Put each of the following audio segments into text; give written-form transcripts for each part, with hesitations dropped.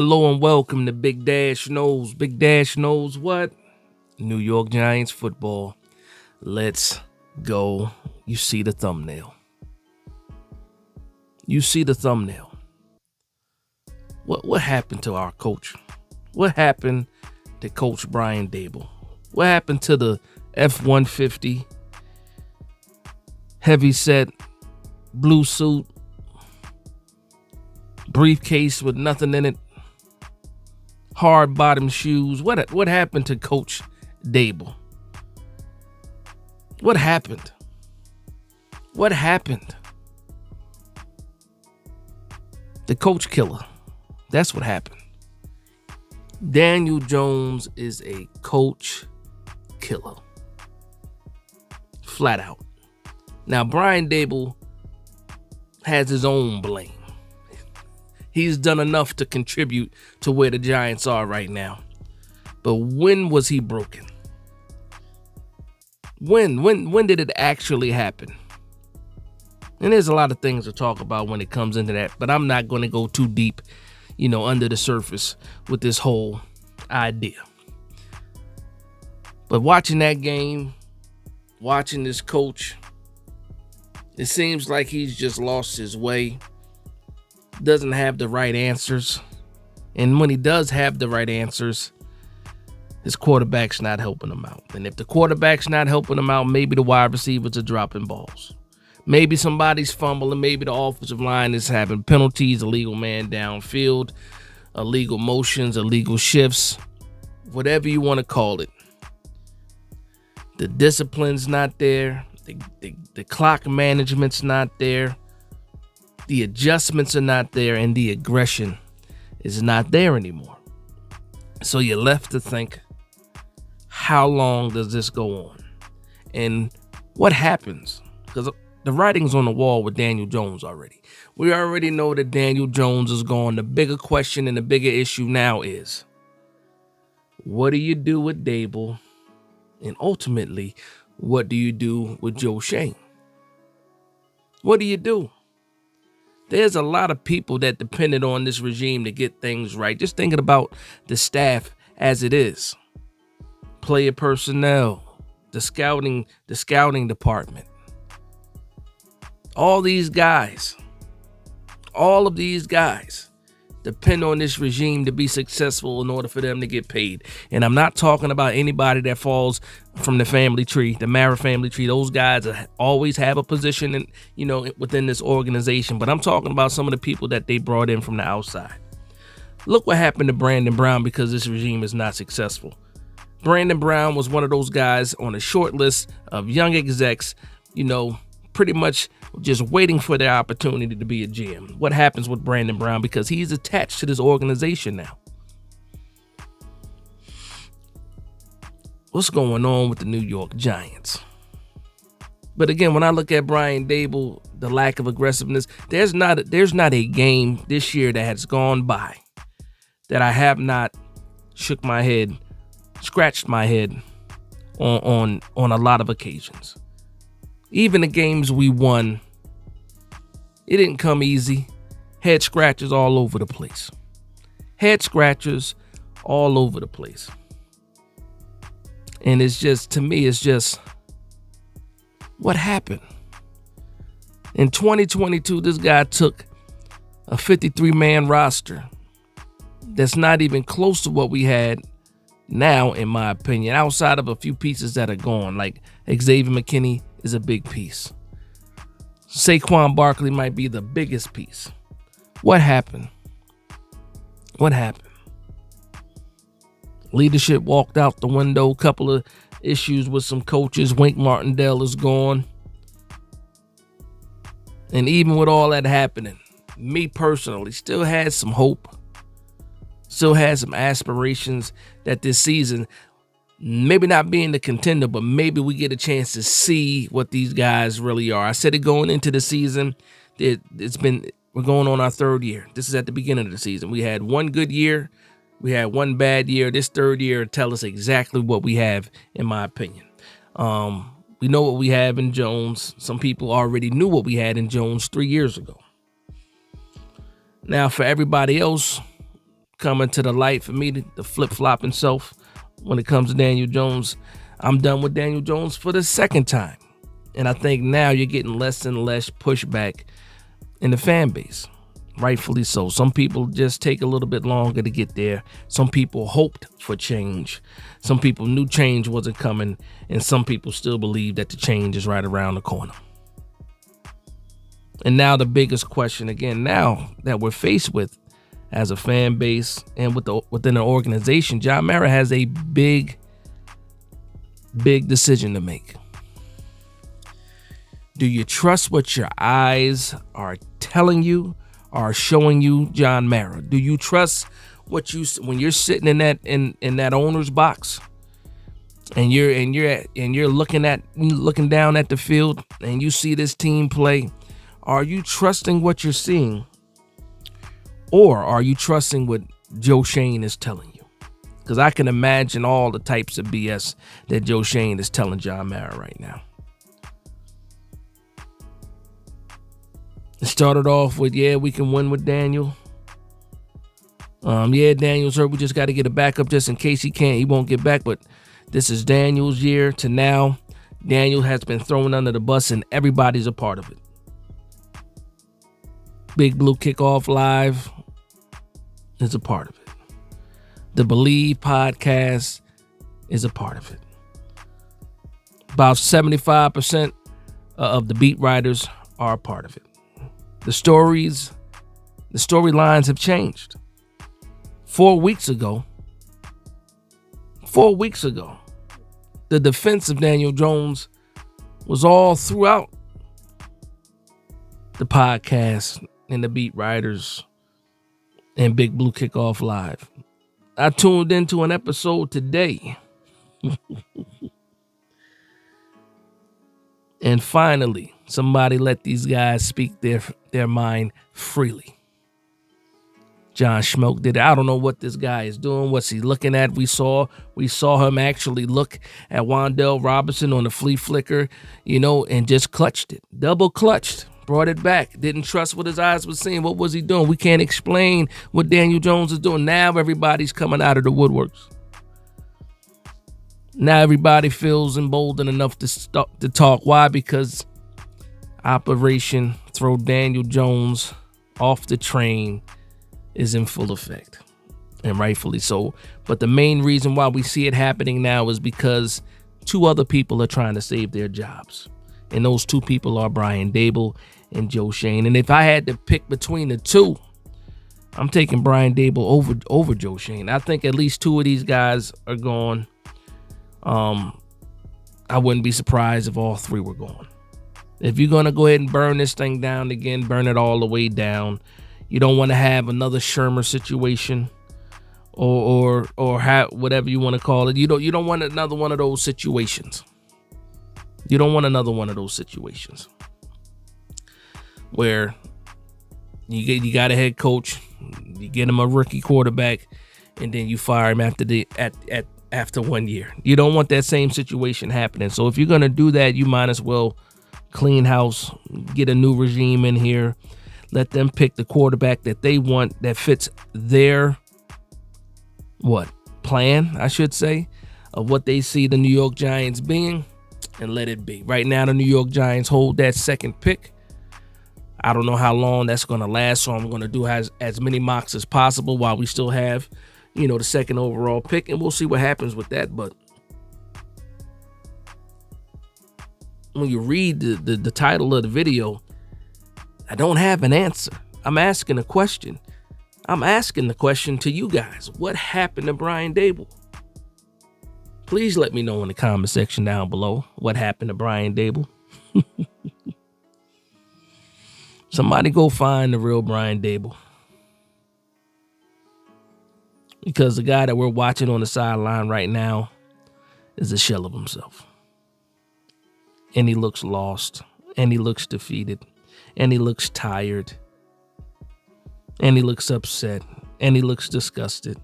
Hello and welcome to Big Dash Knows. Big Dash knows what? New York Giants football. Let's go. You see the thumbnail. You see the thumbnail. What happened to our coach? What happened to Coach Brian Daboll? What happened to the F-150 heavy set blue suit briefcase with nothing in it, hard bottom shoes? What happened to Coach Daboll? What happened? What happened? The coach killer. That's what happened. Daniel Jones is a coach killer. Flat out. Now, Brian Daboll has his own blame. He's done enough to contribute to where the Giants are right now. But when was he broken? When did it actually happen? And there's a lot of things to talk about when it comes into that, but I'm not going to go too deep, under the surface with this whole idea. But watching that game, watching this coach, it seems like he's just lost his way, doesn't have the right answers. And when he does have the right answers, his quarterback's not helping him out. And if the quarterback's not helping him out, maybe the wide receivers are dropping balls. Maybe somebody's fumbling. Maybe the offensive line is having penalties, illegal man downfield, illegal motions, illegal shifts, whatever you want to call it. The discipline's not there. The clock management's not there. The adjustments are not there, and the aggression is not there anymore. So you're left to think, how long does this go on? And what happens? Because the writing's on the wall with Daniel Jones already. We already know that Daniel Jones is gone. The bigger question and the bigger issue now is, what do you do with Daboll? And ultimately, what do you do with Joe Schoen? What do you do? There's a lot of people that depended on this regime to get things right. Just thinking about the staff as it is. Player personnel, the scouting department. All of these guys depend on this regime to be successful in order for them to get paid. And I'm not talking about anybody that falls from the family tree, the Mara family tree. Those guys always have a position within this organization. But I'm talking about some of the people that they brought in from the outside. Look what happened to Brandon Brown because this regime is not successful. Brandon Brown was one of those guys on a short list of young execs, pretty much just waiting for their opportunity to be a GM. What happens with Brandon Brown? Because he's attached to this organization now. What's going on with the New York Giants? But again, when I look at Brian Daboll, the lack of aggressiveness, there's not a game this year that has gone by that I have not scratched my head on a lot of occasions. Even the games we won, it didn't come easy. Head scratchers all over the place. And it's just, to me, what happened? In 2022, this guy took a 53-man roster that's not even close to what we had now, in my opinion, outside of a few pieces that are gone, like Xavier McKinney is a big piece. Saquon Barkley might be the biggest piece. What happened? Leadership walked out the window. Couple of issues with some coaches. Wink Martindale is gone. And even with all that happening, me personally still had some hope. Still had some aspirations that this season, maybe not being the contender, but maybe we get a chance to see what these guys really are. I said it going into the season. We're going on our third year. This is at the beginning of the season. We had one good year. We had one bad year. This third year tell us exactly what we have, in my opinion. We know what we have in Jones. Some people already knew what we had in Jones 3 years ago. Now, for everybody else, coming to the light for me, the flip-flop himself when it comes to Daniel Jones. I'm done with Daniel Jones for the second time. And I think now you're getting less and less pushback in the fan base. Rightfully so. Some people just take a little bit longer to get there. Some people hoped for change. Some people knew change wasn't coming. And some people still believe that the change is right around the corner. And now the biggest question again, now that we're faced with as a fan base and within an organization, John Mara has a big decision to make. Do you trust what your eyes are telling you, are showing you, John Mara? Do you trust what you, when you're sitting in that owner's box and you're looking down at the field and you see this team play? Are you trusting what you're seeing, or are you trusting what Joe Schoen is telling you? Because I can imagine all the types of BS that Joe Schoen is telling John Mara right now. It started off with, yeah, we can win with Daniel. Yeah, Daniel's hurt. We just got to get a backup just in case he won't get back. But this is Daniel's year to now. Daniel has been thrown under the bus and everybody's a part of it. Big Blue Kickoff Live is a part of it. The Believe podcast is a part of it. About 75% of the beat writers are a part of it. The storylines have changed. 4 weeks ago, the defense of Daniel Jones was all throughout the podcast and the beat writers and Big Blue Kickoff Live. I tuned into an episode today. And finally, somebody let these guys speak their mind freely. John Schmelk did it. I don't know what this guy is doing. What's he looking at? We saw him actually look at Wan'Dale Robinson on the flea flicker, and just clutched it. Double clutched. Brought it back. Didn't trust what his eyes were seeing. What was he doing? We can't explain what Daniel Jones is doing. Now everybody's coming out of the woodworks. Now everybody feels emboldened enough to talk. Why? Because Operation Throw Daniel Jones Off the Train is in full effect. And rightfully so. But the main reason why we see it happening now is because two other people are trying to save their jobs. And those two people are Brian Daboll and Joe Schoen. And if I had to pick between the two, I'm taking Brian Daboll over Joe Schoen. I think at least two of these guys are gone. I wouldn't be surprised if all three were gone. If you're going to go ahead and burn this thing down again, burn it all the way down. You don't want to have another Shermer situation or whatever you want to call it. You don't want another one of those situations. You don't want another one of those situations where you got a head coach, you get him a rookie quarterback, and then you fire him after 1 year. You don't want that same situation happening. So if you're gonna do that, you might as well clean house, get a new regime in here, let them pick the quarterback that they want that fits their plan, I should say, of what they see the New York Giants being. And let it be. Right now, the New York Giants hold that second pick. I don't know how long that's going to last, so I'm going to do as many mocks as possible while we still have, the second overall pick, and we'll see what happens with that. But when you read the title of the video, I don't have an answer. I'm asking a question. I'm asking the question to you guys. What happened to Brian Daboll? Please let me know in the comment section down below what happened to Brian Daboll. Somebody go find the real Brian Daboll. Because the guy that we're watching on the sideline right now is a shell of himself. And he looks lost. And he looks defeated. And he looks tired. And he looks upset. And he looks disgusted.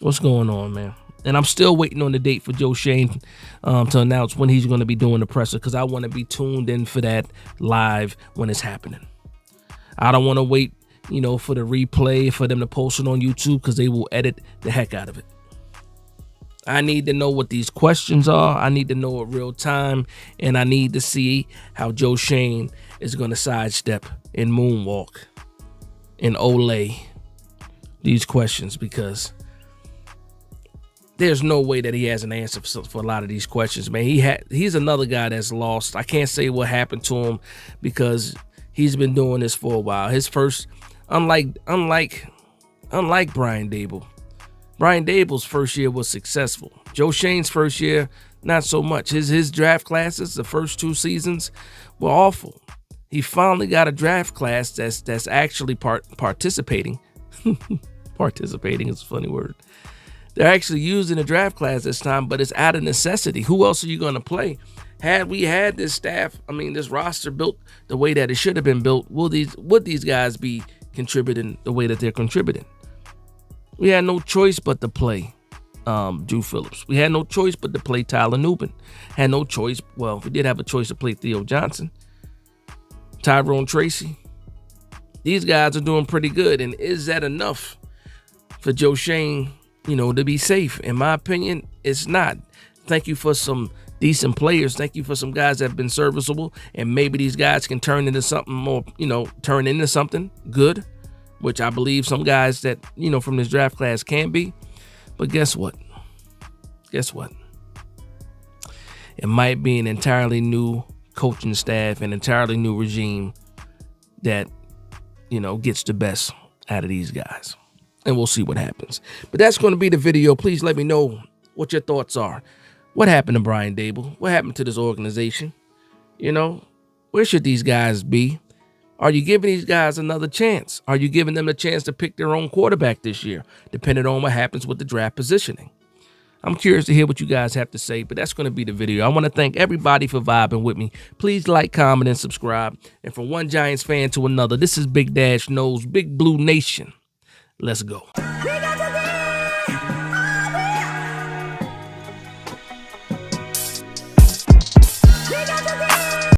What's going on, man? And I'm still waiting on the date for Joe Schoen to announce when he's going to be doing the presser, because I want to be tuned in for that live when it's happening. I don't want to wait, for the replay, for them to post it on YouTube, because they will edit the heck out of it. I need to know what these questions are. I need to know it real time, and I need to see how Joe Shane is going to sidestep and moonwalk and Olay these questions, because there's no way that he has an answer for a lot of these questions, man. He's another guy that's lost. I can't say what happened to him, because he's been doing this for a while. His first, unlike Brian Daboll. Brian Daboll's first year was successful. Joe Shane's first year, not so much. His draft classes, the first 2 seasons, were awful. He finally got a draft class that's actually participating. Participating is a funny word. They're actually using a draft class this time, but it's out of necessity. Who else are you going to play? Had we had this staff, this roster built the way that it should have been built, would these guys be contributing the way that they're contributing? We had no choice but to play Drew Phillips. We had no choice but to play Tyler Nubin. Had no choice. Well, we did have a choice to play Theo Johnson, Tyrone Tracy. These guys are doing pretty good. And is that enough for Joe Shane, to be safe? In my opinion, it's not. Thank you for some decent players. Thank you for some guys that have been serviceable. And maybe these guys can turn into something more, turn into something good, which I believe some guys that, from this draft class can be. But guess what? It might be an entirely new coaching staff, an entirely new regime that, gets the best out of these guys. And we'll see what happens. But that's going to be the video. Please let me know what your thoughts are. What happened to Brian Daboll? What happened to this organization? Where should these guys be? Are you giving these guys another chance? Are you giving them a chance to pick their own quarterback this year, depending on what happens with the draft positioning? I'm curious to hear what you guys have to say, but that's going to be the video. I want to thank everybody for vibing with me. Please like, comment, and subscribe. And from one Giants fan to another, this is Big Dash Knows, Big Blue Nation. Let's go.